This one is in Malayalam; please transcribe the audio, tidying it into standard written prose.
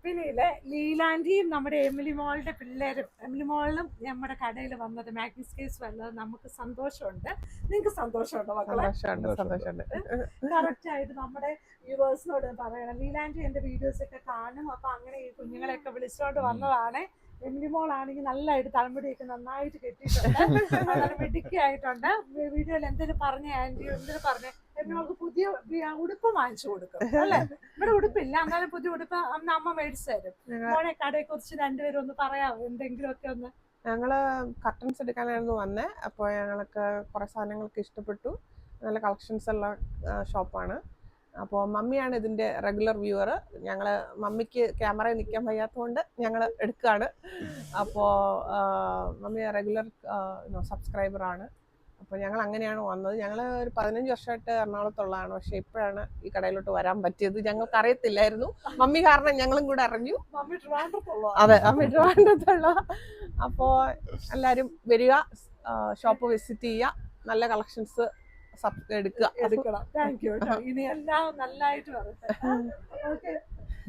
കമ്പനിയിലെ ലീലാൻഡിയും നമ്മുടെ എമിലി മോളുടെ പിള്ളേരും എമിലി മോളിലും നമ്മുടെ കടയിൽ വന്നത് മാഗ്നസ് കേസ് വന്നത് നമുക്ക് സന്തോഷമുണ്ട്. നിങ്ങൾക്ക് സന്തോഷമുണ്ടോ മക്കളെ? കറക്റ്റ് ആയിട്ട് നമ്മുടെ വ്യൂവേഴ്സിനോട് പറയണം. ലീലാൻഡി എന്റെ വീഡിയോസ് ഒക്കെ കാണും. അപ്പൊ അങ്ങനെ ഈ കുഞ്ഞുങ്ങളെയൊക്കെ വിളിച്ചോണ്ട് വന്നതാണ്. എമിലി മോളാണെങ്കിൽ നല്ലതായിട്ട് തലമുടിയൊക്കെ നന്നായിട്ട് കെട്ടിയിട്ടുണ്ട്, നല്ല മിടുക്കിയായിട്ടുണ്ട്. വീഡിയോയിൽ എന്തെങ്കിലും പറഞ്ഞ ആന്റി എന്തെങ്കിലും പറഞ്ഞ എമിലിമോൾക്ക് പുതിയ ഉടുപ്പ് വാങ്ങിച്ചു കൊടുക്കും അല്ലെ? ഇവിടെ ഉടുപ്പില്ല, എന്നാലും പുതിയ ഉടുപ്പ് അമ്മ മേടിച്ചു തരും. മോളെ കടയെ കുറിച്ച് രണ്ടുപേരും ഒന്ന് പറയാമോ എന്തെങ്കിലും ഒക്കെ ഒന്ന്? ഞങ്ങള് കർട്ടൻസ് എടുക്കാനായിരുന്നു വന്നേ. അപ്പോൾ ഞങ്ങൾക്ക് കുറെ സാധനങ്ങൾക്ക് ഇഷ്ടപ്പെട്ടു. നല്ല കളക്ഷൻസ് ഉള്ള ഷോപ്പാണ്. അപ്പോൾ മമ്മിയാണ് ഇതിന്റെ റെഗുലർ വ്യൂവർ. ഞങ്ങള് മമ്മിക്ക് ക്യാമറയിൽ നിൽക്കാൻ വയ്യാത്തതുകൊണ്ട് ഞങ്ങൾ എടുക്കുകയാണ്. അപ്പോൾ മമ്മി റെഗുലർ സബ്സ്ക്രൈബറാണ്. അപ്പോൾ ഞങ്ങൾ അങ്ങനെയാണ് വന്നത്. ഞങ്ങൾ ഒരു 15 വർഷമായിട്ട് എറണാകുളത്തുള്ളതാണ്. പക്ഷെ ഇപ്പോഴാണ് ഈ കടയിലോട്ട് വരാൻ പറ്റിയത്. ഞങ്ങൾക്ക് അറിയത്തില്ലായിരുന്നു. മമ്മി കാരണം ഞങ്ങളും കൂടെ അറിഞ്ഞു. അതെ, മമ്മി ട്രിവാൻഡ്രത്തുള്ള. അപ്പോൾ എല്ലാവരും വരിക, ഷോപ്പ് വിസിറ്റ് ചെയ്യുക, നല്ല കളക്ഷൻസ് എടുക്കുക. Thank you. ഇനി എല്ലാം നല്ലതായിട്ട് വരട്ടെ. ഓക്കെ.